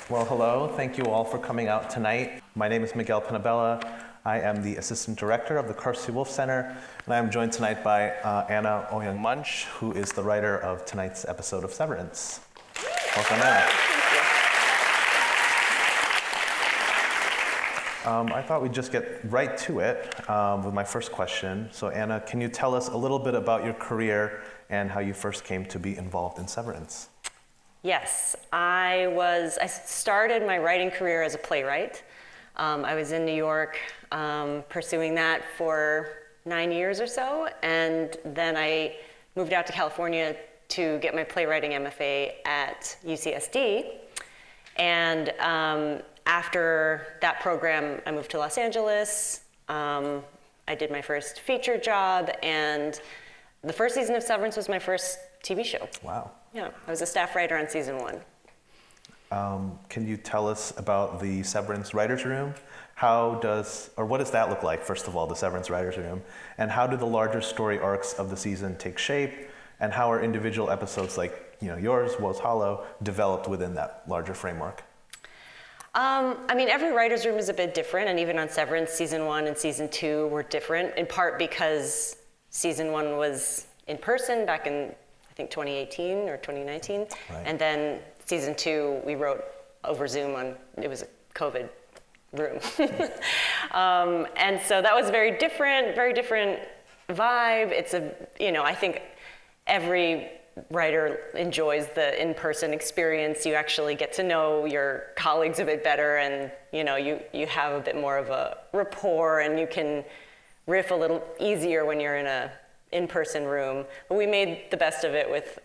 Well, hello. Thank you all for coming out tonight. My name is Miguel Penabella. I am the Assistant Director of the Carsey-Wolf Center, and I am joined tonight by Anna Ouyang Moench, who is the writer of tonight's episode of Severance. Welcome, Anna. I thought we'd just get right to it with my first question. So Anna, can you tell us a little bit about your career and how you first came to be involved in Severance? Yes, I started my writing career as a playwright. I was in New York pursuing that for 9 years or so, and then I moved out to California to get my playwriting MFA at UCSB. And after that program, I moved to Los Angeles. I did my first feature job, and the first season of Severance was my first TV show. Wow. Yeah, I was a staff writer on season 1. Can you tell us about the Severance Writers' Room? What does that look like, first of all, the Severance Writers' Room? And how do the larger story arcs of the season take shape? And how are individual episodes like yours, Woes Hollow, developed within that larger framework? Every writer's room is a bit different, and even on Severance, season 1 and season 2 were different, in part because season 1 was in person back in, I think, 2018 or 2019. Right. And then season 2, we wrote over Zoom it was a COVID room. And so that was very different vibe. I think every writer enjoys the in-person experience. You actually get to know your colleagues a bit better, and you have a bit more of a rapport, and you can riff a little easier when you're in a in-person room. But we made the best of it with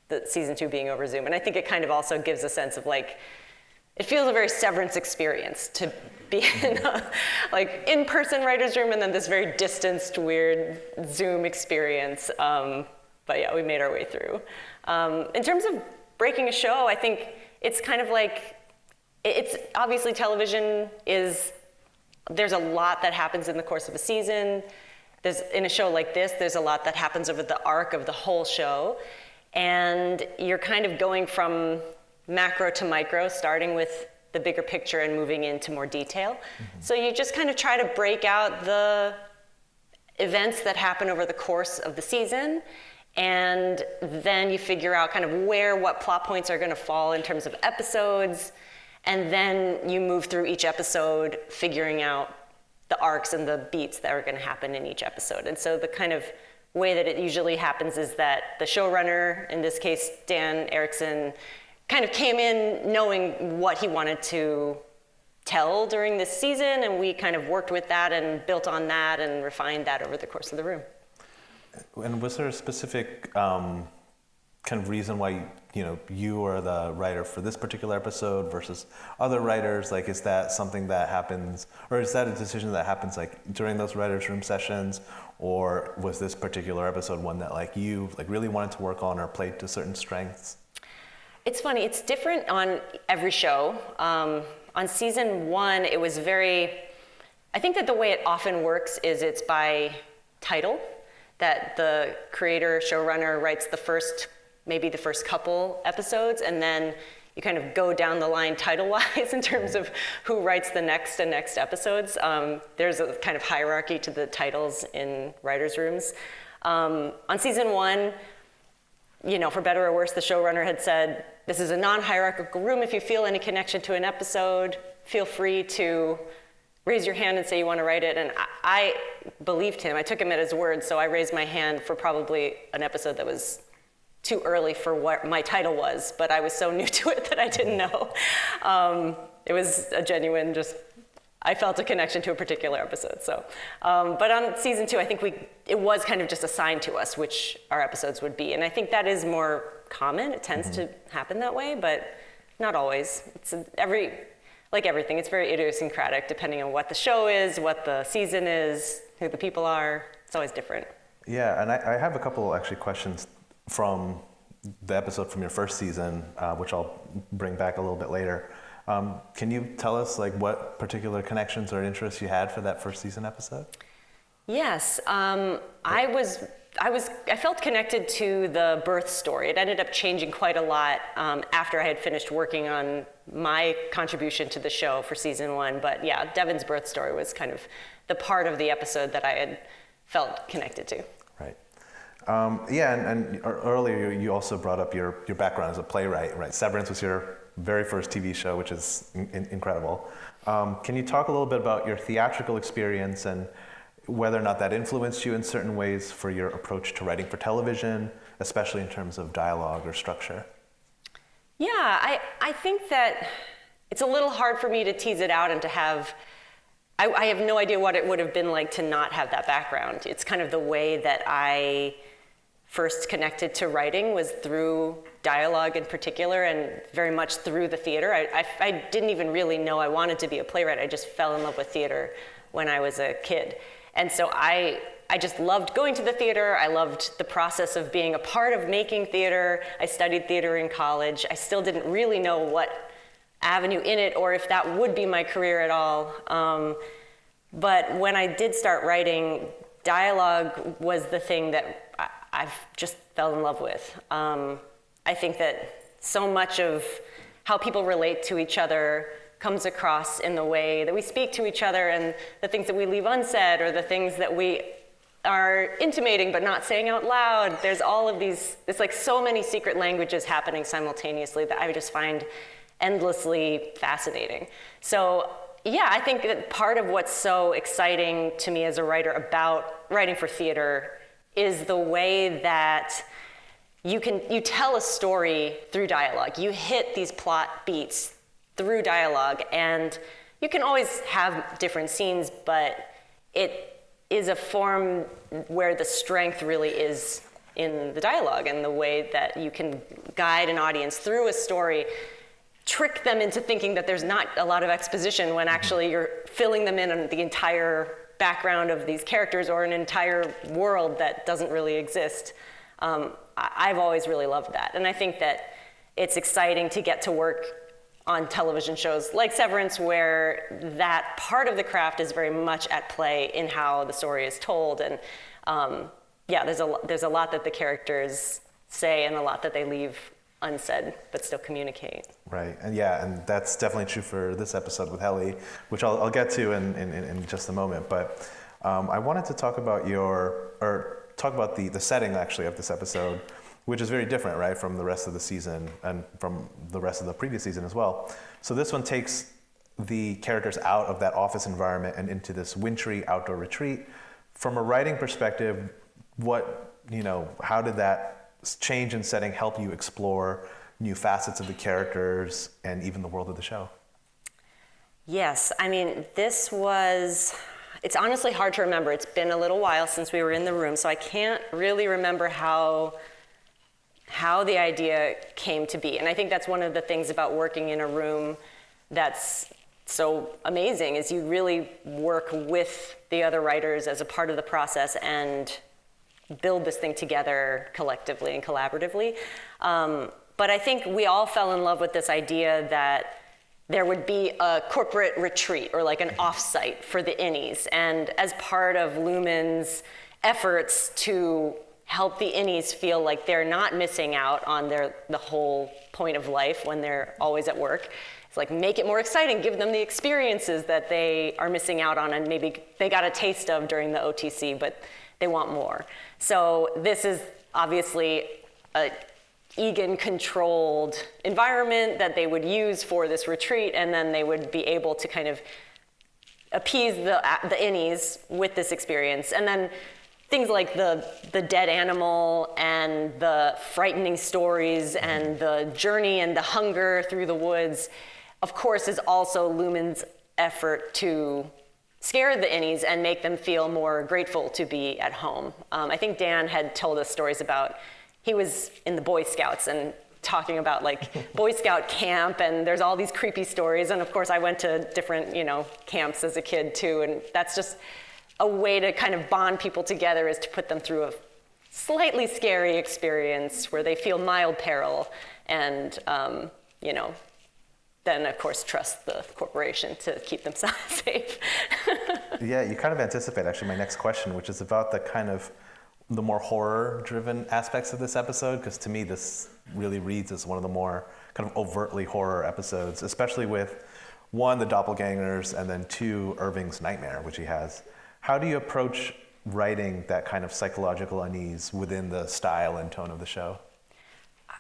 the season 2 being over Zoom, and I think it kind of also gives a sense of it feels a very Severance experience to be in a in-person writer's room and then this very distanced, weird Zoom experience. But yeah, we made our way through. In terms of breaking a show, I think it's kind of it's obviously television there's a lot that happens in the course of a season. In a show like this, there's a lot that happens over the arc of the whole show. And you're kind of going from macro to micro, starting with the bigger picture and moving into more detail. Mm-hmm. So you just kind of try to break out the events that happen over the course of the season, and then you figure out kind of what plot points are going to fall in terms of episodes, and then you move through each episode figuring out the arcs and the beats that are going to happen in each episode. And so the kind of way that it usually happens is that the showrunner, in this case Dan Erickson, kind of came in knowing what he wanted to tell during this season, and we kind of worked with that and built on that and refined that over the course of the room. And was there a specific kind of reason why you are the writer for this particular episode versus other writers? Is that something that happens, or is that a decision that happens during those writers' room sessions, or was this particular episode one that you really wanted to work on or played to certain strengths? It's funny, it's different on every show. On season 1, it was I think that the way it often works is it's by title, that the creator, showrunner writes maybe the first couple episodes, and then you kind of go down the line title-wise in terms of who writes the next and next episodes. There's a kind of hierarchy to the titles in writers' rooms. On season 1, for better or worse, the showrunner had said, this is a non-hierarchical room. If you feel any connection to an episode, feel free to raise your hand and say you want to write it. And I believed him. I took him at his word, so I raised my hand for probably an episode that was too early for what my title was, but I was so new to it that I didn't know. It was a genuine I felt a connection to a particular episode. So, but on season 2, I think it was kind of just assigned to us which our episodes would be. And I think that is more common. It tends to happen that way, but not always. It's like everything, it's very idiosyncratic depending on what the show is, what the season is, who the people are. It's always different. Yeah, and I have a couple actually questions from the episode from your first season, which I'll bring back a little bit later. Can you tell us what particular connections or interests you had for that first season episode? Yes, I was I felt connected to the birth story. It ended up changing quite a lot after I had finished working on my contribution to the show for season 1. But yeah, Devin's birth story was kind of the part of the episode that I had felt connected to. Right. And earlier you also brought up your background as a playwright, right? Severance was your very first TV show, which is incredible. Can you talk a little bit about your theatrical experience and whether or not that influenced you in certain ways for your approach to writing for television, especially in terms of dialogue or structure? Yeah, I think that it's a little hard for me to tease it out and to have, I have no idea what it would have been like to not have that background. It's kind of the way that I first connected to writing was through dialogue in particular, and very much through the theater. I didn't even really know I wanted to be a playwright. I just fell in love with theater when I was a kid. And so I just loved going to the theater. I loved the process of being a part of making theater. I studied theater in college. I still didn't really know what avenue in it or if that would be my career at all. But when I did start writing, dialogue was the thing that I've just fell in love with. I think that so much of how people relate to each other comes across in the way that we speak to each other and the things that we leave unsaid or the things that we are intimating but not saying out loud. There's all of these, it's like so many secret languages happening simultaneously that I just find endlessly fascinating. So yeah, I think that part of what's so exciting to me as a writer about writing for theater is the way that you tell a story through dialogue. You hit these plot beats through dialogue, and you can always have different scenes, but it is a form where the strength really is in the dialogue and the way that you can guide an audience through a story, trick them into thinking that there's not a lot of exposition when actually you're filling them in on the entire background of these characters or an entire world that doesn't really exist. I've always really loved that, and I think that it's exciting to get to work on television shows like Severance, where that part of the craft is very much at play in how the story is told. And yeah, there's a lot that the characters say and a lot that they leave unsaid, but still communicate. Right, and yeah, and that's definitely true for this episode with Helly, which I'll get to in just a moment. But I wanted to talk about the setting actually of this episode, which is very different, right, from the rest of the season and from the rest of the previous season as well. So this one takes the characters out of that office environment and into this wintry outdoor retreat. From a writing perspective, how did that change in setting help you explore new facets of the characters and even the world of the show? Yes, I mean, it's honestly hard to remember. It's been a little while since we were in the room, so I can't really remember how the idea came to be. And I think that's one of the things about working in a room that's so amazing, is you really work with the other writers as a part of the process and build this thing together collectively and collaboratively. But I think we all fell in love with this idea that there would be a corporate retreat or like an offsite for the innies. And as part of Lumen's efforts to help the innies feel like they're not missing out on the whole point of life when they're always at work, it's like make it more exciting, give them the experiences that they are missing out on and maybe they got a taste of during the OTC, but they want more. So this is obviously a Egan-controlled environment that they would use for this retreat, and then they would be able to kind of appease the innies with this experience. And then things like the dead animal and the frightening stories and the journey and the hunger through the woods, of course, is also Lumen's effort to scare the innies and make them feel more grateful to be at home. I think Dan had told us stories about, he was in the Boy Scouts and talking about like Boy Scout camp, and there's all these creepy stories. And of course I went to different, camps as a kid too. And that's just a way to kind of bond people together, is to put them through a slightly scary experience where they feel mild peril and, then of course trust the corporation to keep them safe. Yeah, you kind of anticipate actually my next question, which is about the kind of the more horror-driven aspects of this episode? Because to me, this really reads as one of the more kind of overtly horror episodes, especially with, one, the doppelgangers, and then two, Irving's nightmare, which he has. How do you approach writing that kind of psychological unease within the style and tone of the show?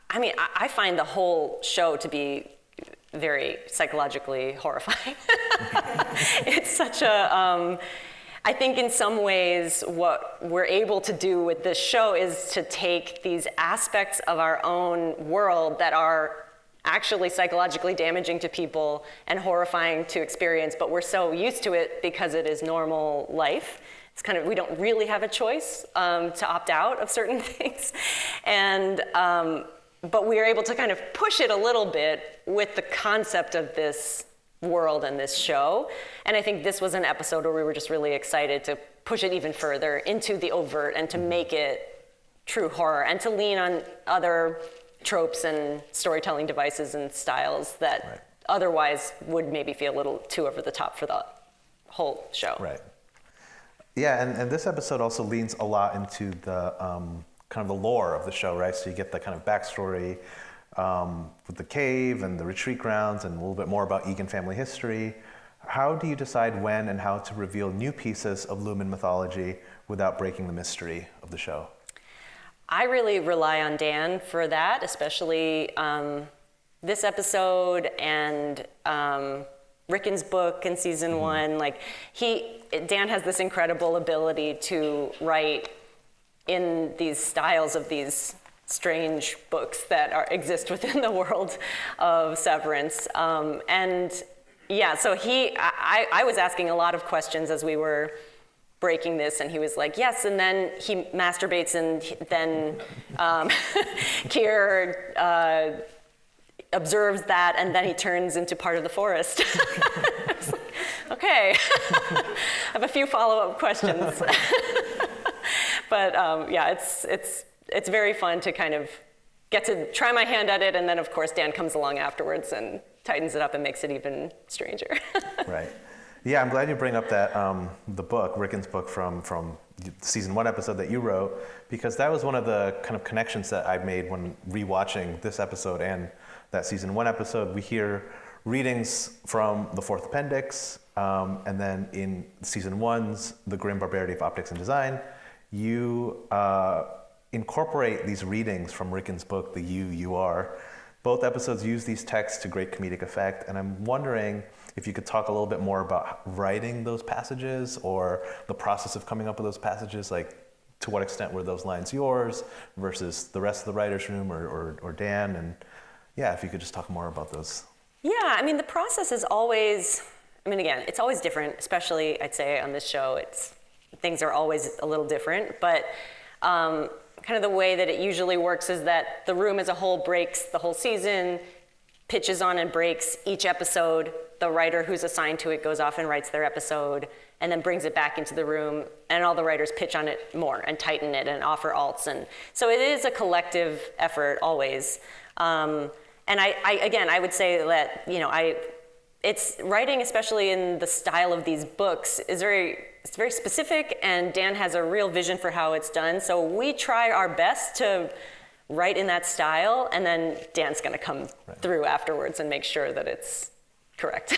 I mean, I find the whole show to be very psychologically horrifying. It's such a, I think in some ways what we're able to do with this show is to take these aspects of our own world that are actually psychologically damaging to people and horrifying to experience, but we're so used to it because it is normal life. It's kind of, we don't really have a choice to opt out of certain things. And, but we are able to kind of push it a little bit with the concept of this world and this show. And I think this was an episode where we were just really excited to push it even further into the overt and to make it true horror and to lean on other tropes and storytelling devices and styles that otherwise would maybe feel a little too over the top for the whole show. Right. Yeah, and this episode also leans a lot into the kind of the lore of the show, right? So you get the kind of backstory with the cave and the retreat grounds and a little bit more about Egan family history. How do you decide when and how to reveal new pieces of Lumen mythology without breaking the mystery of the show? I really rely on Dan for that, especially this episode and Ricken's book in season one. Like Dan has this incredible ability to write in these styles of these strange books that exist within the world of Severance. And yeah, so I was asking a lot of questions as we were breaking this, and he was like, yes, and then he masturbates, and then Keir observes that, and then he turns into part of the forest. I was like, okay, I have a few follow-up questions. But yeah, it's very fun to kind of get to try my hand at it, and then of course Dan comes along afterwards and tightens it up and makes it even stranger. Right. Yeah, I'm glad you bring up that the book, Ricken's book from the season one episode that you wrote, because that was one of the kind of connections that I made when rewatching this episode and that season one episode. We hear readings from the fourth appendix, and then in season one's The Grim Barbarity of Optics and Design, you incorporate these readings from Ricken's book, The You Are. Both episodes use these texts to great comedic effect, and I'm wondering if you could talk a little bit more about writing those passages or the process of coming up with those passages, like to what extent were those lines yours versus the rest of the writer's room or Dan, and yeah, if you could just talk more about those. Yeah, I mean, the process is always, I mean, again, it's always different, especially I'd say on this show, things are always a little different, but kind of the way that it usually works is that the room as a whole breaks the whole season, pitches on and breaks each episode. The writer who's assigned to it goes off and writes their episode and then brings it back into the room, and all the writers pitch on it more and tighten it and offer alts. And so it is a collective effort always. And I would say that, you know, it's writing, especially in the style of these books, it's very specific, and Dan has a real vision for how it's done. So we try our best to write in that style, and then Dan's going to come through afterwards and make sure that it's correct.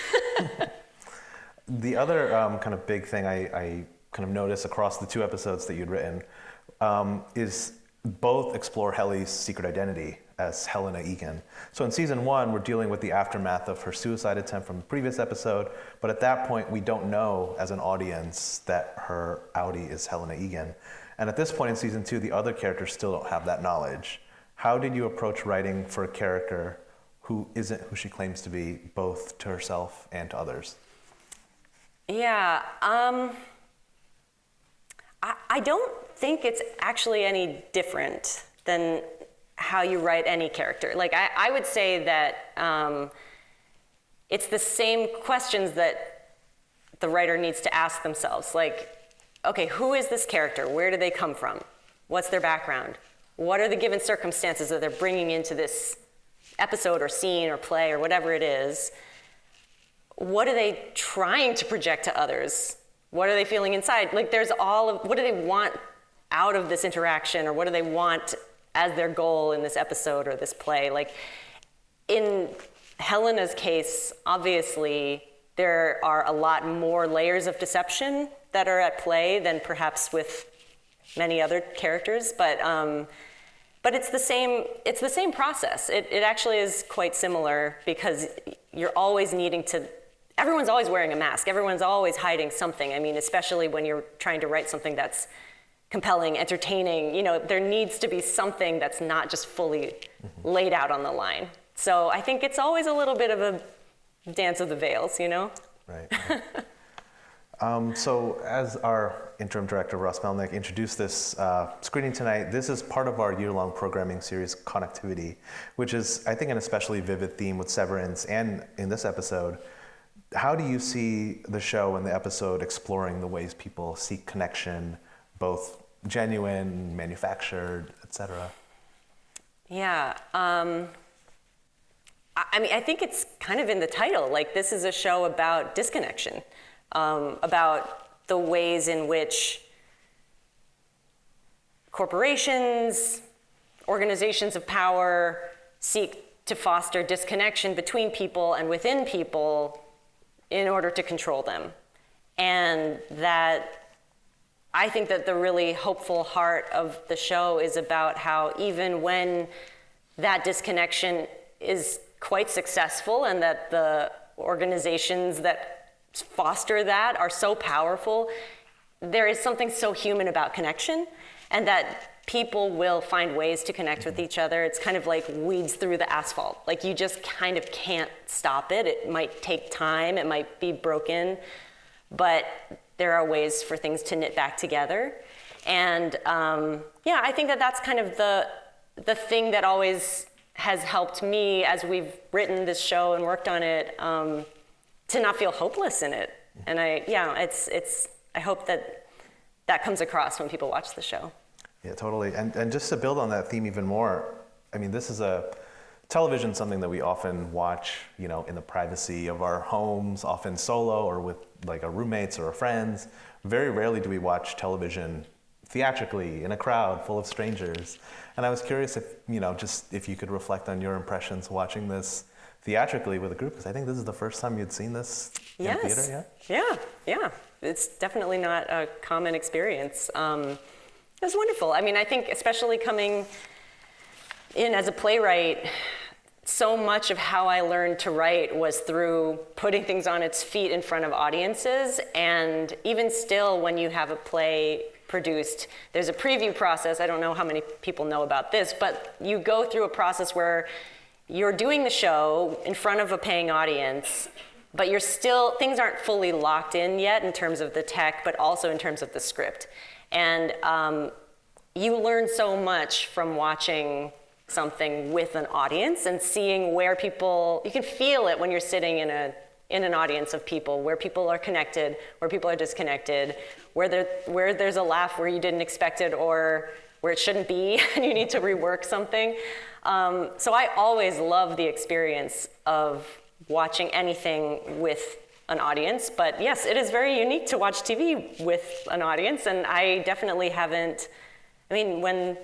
The other kind of big thing I kind of noticed across the two episodes that you'd written is both explore Helly's secret identity as Helena Egan. So in season one, we're dealing with the aftermath of her suicide attempt from the previous episode, but at that point, we don't know as an audience that her outie is Helena Egan. And at this point in season two, the other characters still don't have that knowledge. How did you approach writing for a character who isn't who she claims to be, both to herself and to others? Yeah, I don't think it's actually any different than how you write any character. Like, I would say that it's the same questions that the writer needs to ask themselves. Like, okay, who is this character? Where do they come from? What's their background? What are the given circumstances that they're bringing into this episode or scene or play or whatever it is? What are they trying to project to others? What are they feeling inside? Like, there's all of, what do they want out of this interaction, or what do they want as their goal in this episode or this play. Like in Helena's case, obviously, there are a lot more layers of deception that are at play than perhaps with many other characters, but it's the same process. It actually is quite similar, because you're always needing to, everyone's always wearing a mask, everyone's always hiding something. I mean, especially when you're trying to write something that's compelling, entertaining, you know, there needs to be something that's not just fully laid out on the line. So I think it's always a little bit of a dance of the veils, you know? Right. So as our interim director, Ross Melnick, introduced this screening tonight, this is part of our year-long programming series, Connectivity, which is, I think, an especially vivid theme with Severance and in this episode. How do you see the show and the episode exploring the ways people seek connection, both genuine, manufactured, etc.? Yeah. I mean, I think it's kind of in the title. Like, this is a show about disconnection. About the ways in which corporations, organizations of power seek to foster disconnection between people and within people in order to control them. And that I think that the really hopeful heart of the show is about how even when that disconnection is quite successful and that the organizations that foster that are so powerful, there is something so human about connection, and that people will find ways to connect with each other. It's kind of like weeds through the asphalt. Like, you just kind of can't stop it. It might take time, it might be broken, but there are ways for things to knit back together. And yeah, I think that that's kind of the thing that always has helped me as we've written this show and worked on it, to not feel hopeless in it. And I hope that comes across when people watch the show. Yeah, totally. And just to build on that theme even more, I mean, this is television, something that we often watch, you know, in the privacy of our homes, often solo or with like our roommates or our friends. Very rarely do we watch television theatrically in a crowd full of strangers. And I was curious if, you know, just if you could reflect on your impressions watching this theatrically with a group, because I think this is the first time you'd seen this in theater, yeah? Yeah. It's definitely not a common experience. It was wonderful. I mean, I think especially coming in as a playwright, so much of how I learned to write was through putting things on its feet in front of audiences. And even still, when you have a play produced, there's a preview process. I don't know how many people know about this, but you go through a process where you're doing the show in front of a paying audience, but you're still, things aren't fully locked in yet in terms of the tech, but also in terms of the script. And you learn so much from watching something with an audience and seeing where people, you can feel it when you're sitting in an audience of people, where people are connected, where people are disconnected, where there's a laugh where you didn't expect it or where it shouldn't be and you need to rework something. So I always love the experience of watching anything with an audience, but yes, it is very unique to watch TV with an audience, and I definitely haven't, I mean, when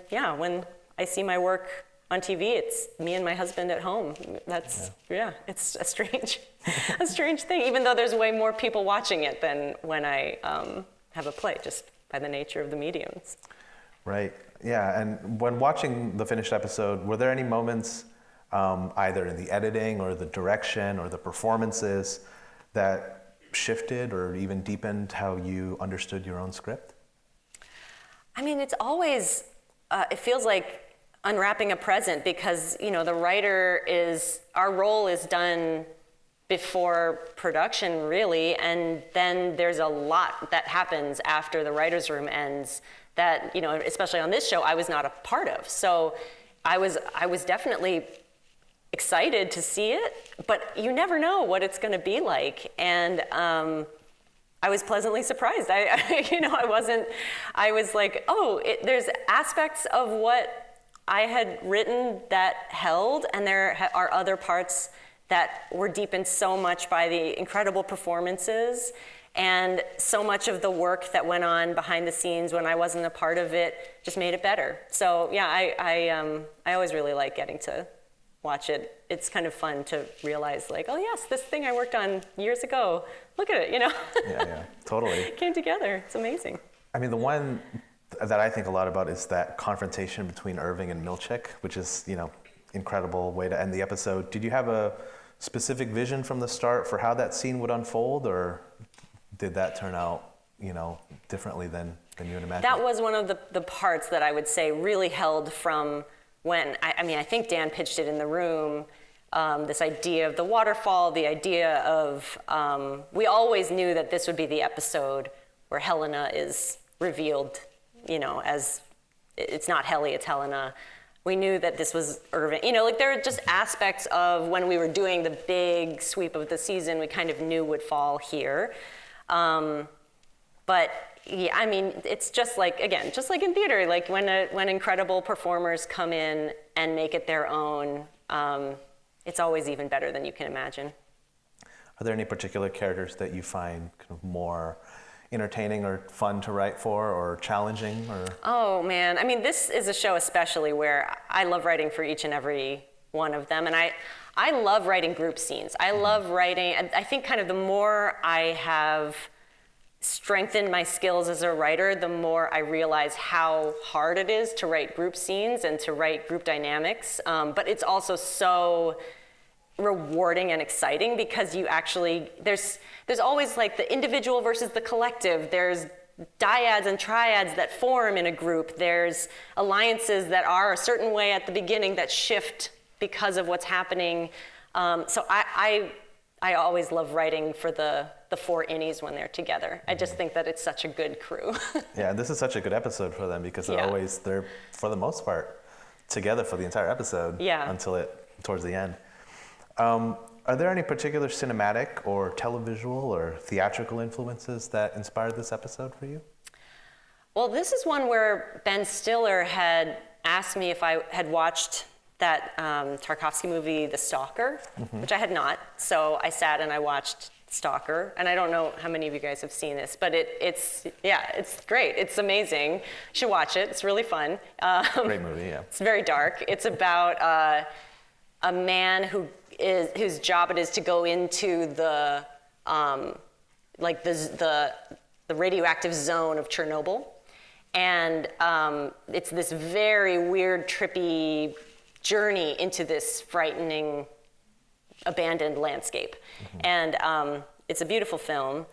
I see my work on TV, it's me and my husband at home. That's, it's a strange thing, even though there's way more people watching it than when I have a play, just by the nature of the mediums. Right, yeah, and when watching the finished episode, were there any moments, either in the editing or the direction or the performances, that shifted or even deepened how you understood your own script? I mean, it's always, it feels like unwrapping a present, because, you know, the writer our role is done before production, really, and then there's a lot that happens after the writer's room ends that, you know, especially on this show, I was not a part of. So I was definitely excited to see it, but you never know what it's going to be like. And I was pleasantly surprised. I was like, oh, there's aspects of what I had written that held, and there are other parts that were deepened so much by the incredible performances And so much of the work that went on behind the scenes when I wasn't a part of it just made it better. So yeah, I always really like getting to watch it. It's kind of fun to realize like, oh yes, this thing I worked on years ago, look at it, you know? Yeah, totally. It came together, it's amazing. I mean, the one that I think a lot about is that confrontation between Irving and Milchick, which is, incredible way to end the episode. Did you have a specific vision from the start for how that scene would unfold, or did that turn out, differently than you had imagined? That was one of the parts that I would say really held from when, I think Dan pitched it in the room, this idea of the waterfall, the idea of, we always knew that this would be the episode where Helena is revealed, as, it's not Helly, it's Helena. We knew that this was Irving. There are just aspects of when we were doing the big sweep of the season, we kind of knew would fall here. But yeah, it's just like in theater, like when incredible performers come in and make it their own, it's always even better than you can imagine. Are there any particular characters that you find kind of more entertaining or fun to write for, or challenging, or? Oh man, this is a show especially where I love writing for each and every one of them, and I love writing group scenes. I love writing, I think kind of the more I have strengthened my skills as a writer, the more I realize how hard it is to write group scenes and to write group dynamics, but it's also so rewarding and exciting because you actually, there's always like the individual versus the collective. There's dyads and triads that form in a group. There's alliances that are a certain way at the beginning that shift because of what's happening. So I always love writing for the four innies when they're together. I just think that it's such a good crew. Yeah, this is such a good episode for them because they're for the most part together for the entire episode until towards the end. Are there any particular cinematic or televisual or theatrical influences that inspired this episode for you? Well, this is one where Ben Stiller had asked me if I had watched that Tarkovsky movie, The Stalker, which I had not. So I sat and I watched Stalker, and I don't know how many of you guys have seen this, but it's great. It's amazing. You should watch it. It's really fun. Great movie, yeah. It's very dark. It's about a man whose job it is to go into the radioactive zone of Chernobyl, and it's this very weird, trippy journey into this frightening, abandoned landscape, and it's a beautiful film.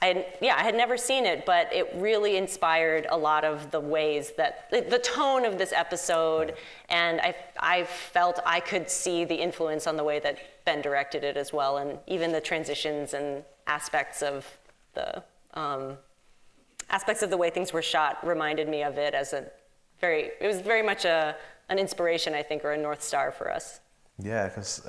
I had never seen it, but it really inspired a lot of the ways that the tone of this episode, and I felt I could see the influence on the way that Ben directed it as well, and even the transitions and aspects of the way things were shot reminded me of it as it was very much an inspiration, I think, or a North Star for us. Yeah, because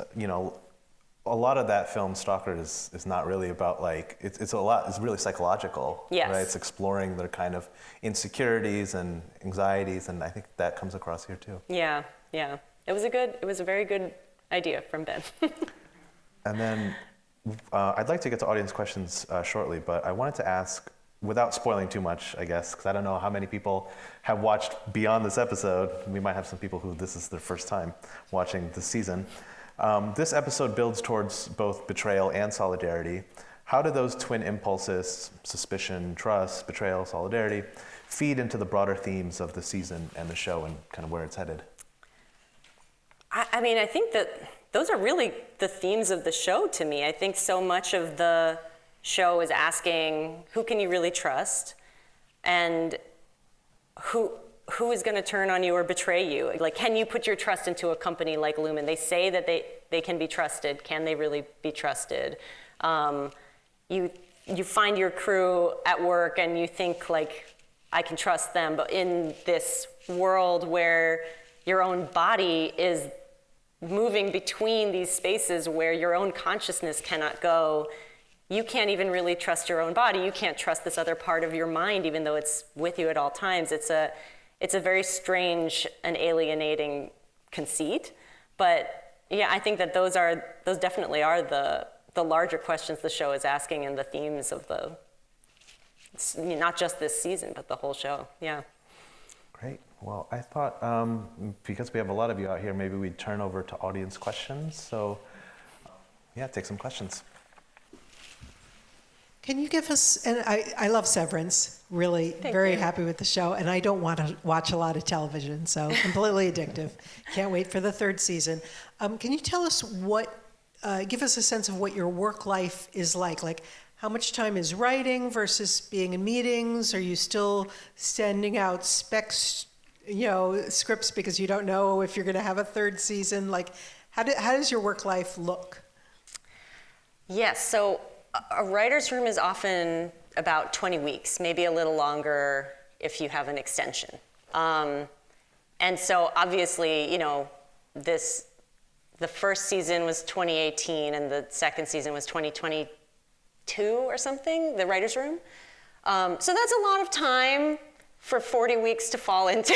a lot of that film, Stalker, is not really about it's really psychological. Yes. Right? It's exploring their kind of insecurities and anxieties, and I think that comes across here too. Yeah. It was a very good idea from Ben. And then I'd like to get to audience questions shortly, but I wanted to ask, without spoiling too much, I guess, because I don't know how many people have watched beyond this episode. We might have some people who this is their first time watching this season. This episode builds towards both betrayal and solidarity. How do those twin impulses, suspicion, trust, betrayal, solidarity, feed into the broader themes of the season and the show and kind of where it's headed? I think that those are really the themes of the show to me. I think so much of the show is asking, who can you really trust? And who is going to turn on you or betray you? Like, can you put your trust into a company like Lumen? They say that they can be trusted. Can they really be trusted? You find your crew at work and you think, like, I can trust them. But in this world where your own body is moving between these spaces where your own consciousness cannot go, you can't even really trust your own body. You can't trust this other part of your mind, even though it's with you at all times. It's a very strange and alienating conceit. But yeah, I think that those definitely are the larger questions the show is asking and the themes of not just this season, but the whole show. Yeah. Great. Well, I thought because we have a lot of you out here, maybe we'd turn over to audience questions. So, yeah, take some questions. Can you give us, and I love Severance, really very happy with the show, and I don't want to watch a lot of television, so completely addictive. Can't wait for the third season. Can you tell us give us a sense of what your work life is like? Like, how much time is writing versus being in meetings? Are you still sending out scripts because you don't know if you're going to have a third season? Like, how does your work life look? Yes, so a writer's room is often about 20 weeks, maybe a little longer if you have an extension. And so obviously, the first season was 2018 and the second season was 2022 or something, the writer's room. So that's a lot of time for 40 weeks to fall into.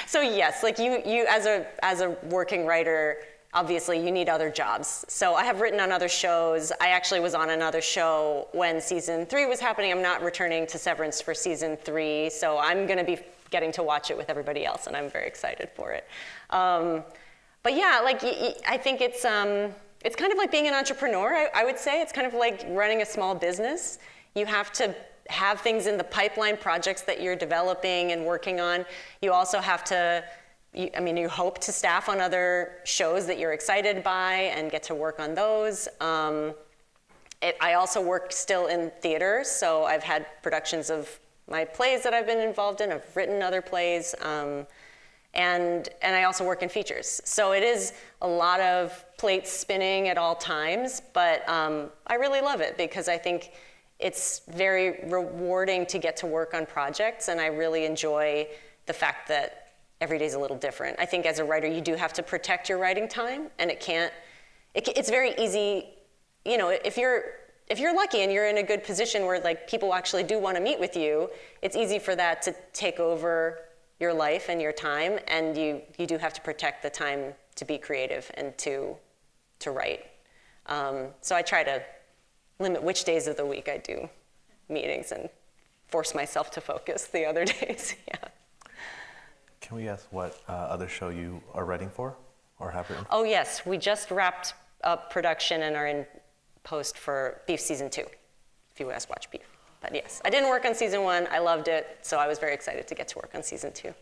So yes, like you as a working writer, obviously you need other jobs. So I have written on other shows. I actually was on another show when season 3 was happening. I'm not returning to Severance for season 3, so I'm gonna be getting to watch it with everybody else, and I'm very excited for it. But yeah, like I think it's kind of like being an entrepreneur, I would say. It's kind of like running a small business. You have to have things in the pipeline, projects that you're developing and working on. You also have to, you hope to staff on other shows that you're excited by and get to work on those. I also work still in theater, so I've had productions of my plays that I've been involved in. I've written other plays, and I also work in features. So it is a lot of plates spinning at all times, but I really love it because I think it's very rewarding to get to work on projects, and I really enjoy the fact that every day's a little different. I think as a writer, you do have to protect your writing time, and it's very easy, if you're lucky and you're in a good position where like people actually do want to meet with you, it's easy for that to take over your life and your time, and you do have to protect the time to be creative and to write. So I try to limit which days of the week I do meetings and force myself to focus the other days. Yeah. Can we ask what other show you are writing for or have written? Oh yes, we just wrapped up production and are in post for Beef season 2, if you guys watch Beef. But yes, I didn't work on season 1, I loved it, so I was very excited to get to work on season 2.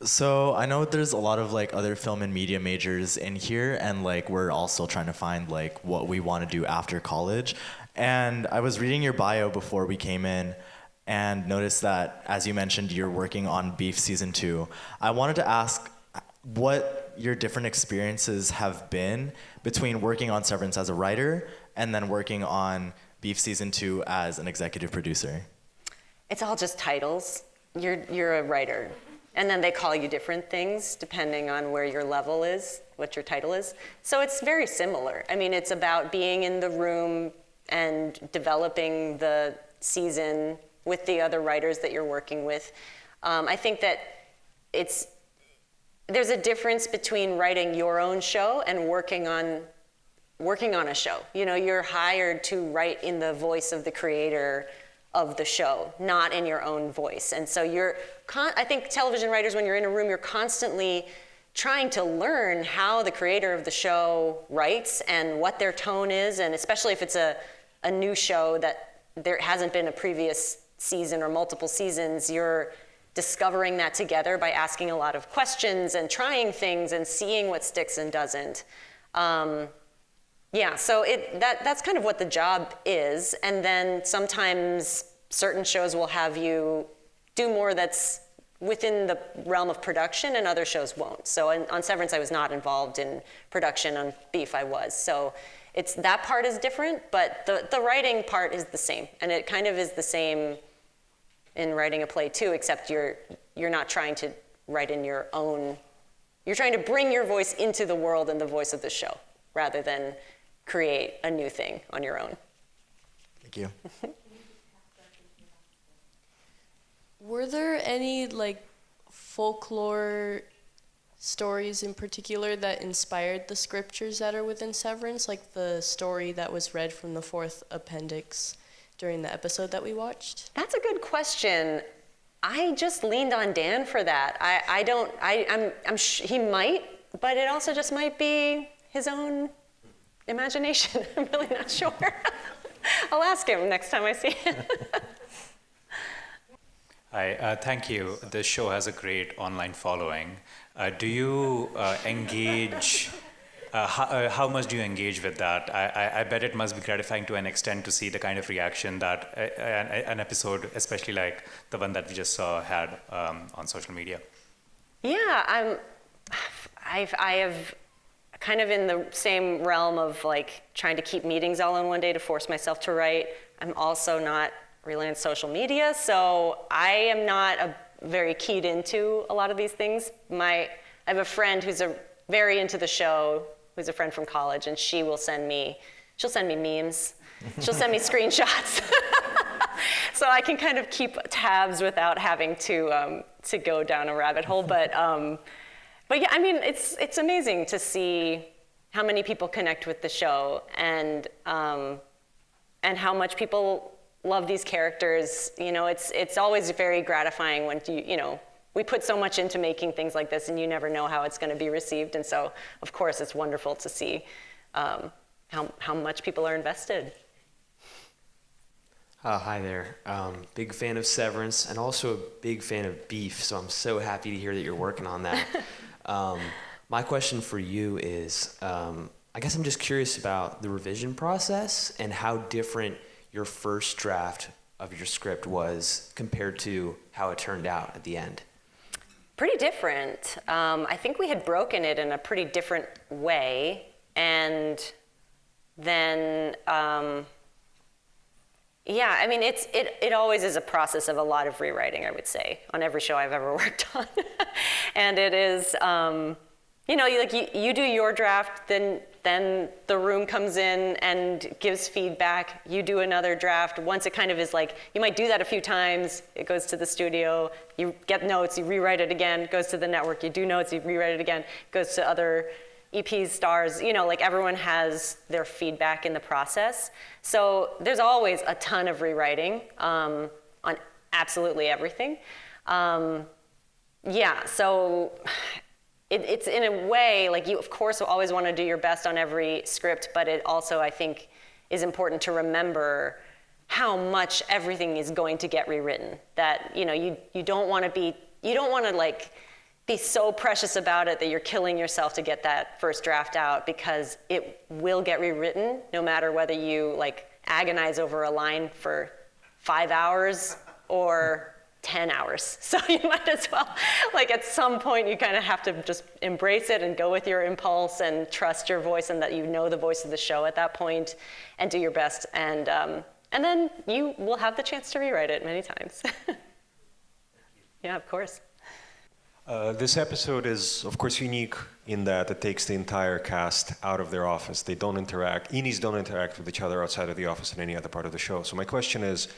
So I know there's a lot of like other film and media majors in here, and like we're also trying to find like what we want to do after college. And I was reading your bio before we came in, and noticed that, as you mentioned, you're working on Beef season 2. I wanted to ask what your different experiences have been between working on Severance as a writer and then working on Beef season 2 as an executive producer. It's all just titles. You're a writer. And then they call you different things depending on where your level is, what your title is. So it's very similar. I mean, it's about being in the room and developing the season with the other writers that you're working with. I think that there's a difference between writing your own show and working on a show. You're hired to write in the voice of the creator of the show, not in your own voice. And so I think television writers, when you're in a room, you're constantly trying to learn how the creator of the show writes and what their tone is, and especially if it's a new show that there hasn't been a previous season or multiple seasons, you're discovering that together by asking a lot of questions and trying things and seeing what sticks and doesn't. Yeah, so that's kind of what the job is. And then sometimes certain shows will have you do more that's within the realm of production, and other shows won't. So on Severance, I was not involved in production. On Beef, I was. So that part is different, but the writing part is the same. And it kind of is the same in writing a play too, except you're not trying to write in your own, you're trying to bring your voice into the world and the voice of the show, rather than create a new thing on your own. Thank you. Were there any like folklore stories in particular that inspired the scriptures that are within Severance, like the story that was read from the 4th appendix during the episode that we watched? That's a good question. I just leaned on Dan for that. He might, but it also just might be his own imagination. I'm really not sure. I'll ask him next time I see him. Hi, thank you. The show has a great online following. Do you engage, how much do you engage with that? I bet it must be gratifying to an extent to see the kind of reaction that an episode, especially like the one that we just saw, had on social media. Yeah, I have kind of in the same realm of like trying to keep meetings all in one day to force myself to write. I'm also not really on social media, so I am not very keyed into a lot of these things. I have a friend who's very into the show, who's a friend from college, and she'll send me memes. She'll send me screenshots. So I can kind of keep tabs without having to go down a rabbit hole. But yeah, I mean, it's amazing to see how many people connect with the show and how much people love these characters. You know, it's always very gratifying when we put so much into making things like this, and you never know how it's going to be received. And so, of course, it's wonderful to see how much people are invested. Hi there. Big fan of Severance and also a big fan of Beef, so I'm so happy to hear that you're working on that. My question for you is, I guess I'm just curious about the revision process and how different your first draft of your script was compared to how it turned out at the end. Pretty different. I think we had broken it in a pretty different way, and then yeah, I mean, it always is a process of a lot of rewriting, I would say, on every show I've ever worked on. And it is, you do your draft, then the room comes in and gives feedback. You do another draft. Once it kind of is like, you might do that a few times. It goes to the studio. You get notes. You rewrite it again. It goes to the network. You do notes. You rewrite it again. It goes to other EPs, stars. Like everyone has their feedback in the process. So there's always a ton of rewriting on absolutely everything. Yeah, so it's in a way, like you, of course, always want to do your best on every script, but it also, I think, is important to remember how much everything is going to get rewritten. That, you don't want to like be so precious about it that you're killing yourself to get that first draft out, because it will get rewritten no matter whether you like agonize over a line for 5 hours or 10 hours. So you might as well, like at some point you kind of have to just embrace it and go with your impulse and trust your voice, and that you know the voice of the show at that point, and do your best. And then you will have the chance to rewrite it many times. Yeah, of course. This episode is, of course, unique in that it takes the entire cast out of their office. They don't interact. Eenies don't interact with each other outside of the office in any other part of the show. So my question is,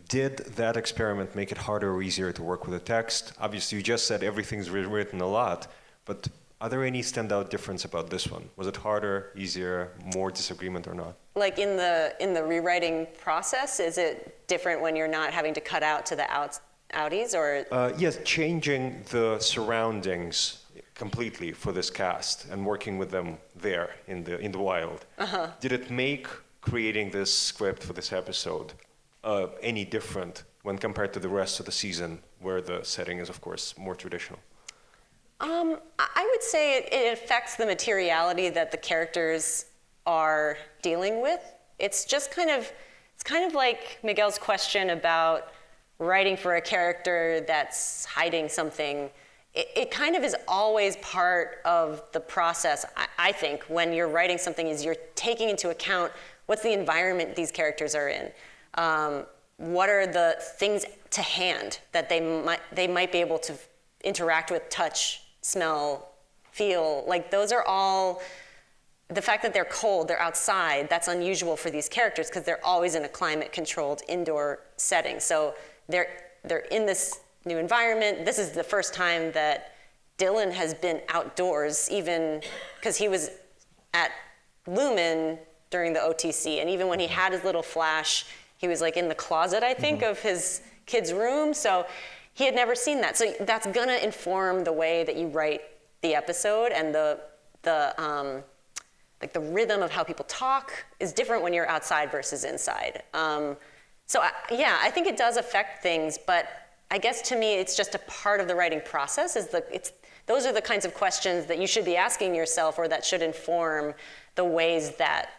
did that experiment make it harder or easier to work with the text? Obviously, you just said everything's rewritten a lot, but are there any standout difference about this one? Was it harder, easier, more disagreement or not? Like in the rewriting process, is it different when you're not having to cut out to the outies, or? Yes, changing the surroundings completely for this cast and working with them there in the wild. Uh-huh. Did it make creating this script for this episode any different when compared to the rest of the season, where the setting is, of course, more traditional? I would say it affects the materiality that the characters are dealing with. It's kind of like Miguel's question about writing for a character that's hiding something. It kind of is always part of the process, I think, when you're writing something, is you're taking into account what's the environment these characters are in. What are the things to hand that they might be able to interact with, touch, smell, feel. Like those are all, the fact that they're cold, they're outside, that's unusual for these characters because they're always in a climate-controlled indoor setting. So they're in this new environment. This is the first time that Dylan has been outdoors, even because he was at Lumen during the OTC, and even when he had his little flash He was like in the closet, I think, of his kid's room. So he had never seen that. So that's gonna inform the way that you write the episode, and the rhythm of how people talk is different when you're outside versus inside. I think it does affect things, but I guess to me it's just a part of the writing process. Those are the kinds of questions that you should be asking yourself, or that should inform the ways that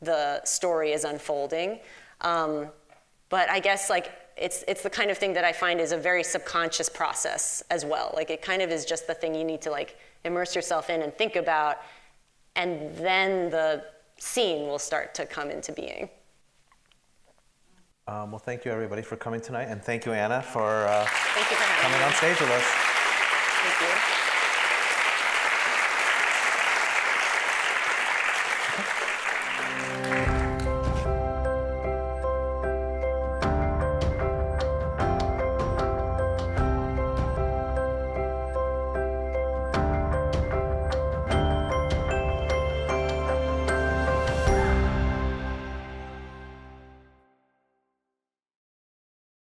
the story is unfolding. But I guess like it's the kind of thing that I find is a very subconscious process as well. Like it kind of is just the thing you need to like immerse yourself in and think about, and then the scene will start to come into being. Well, thank you everybody for coming tonight, and thank you, Anna, for Thank you for having coming me. on stage with us. Thank you.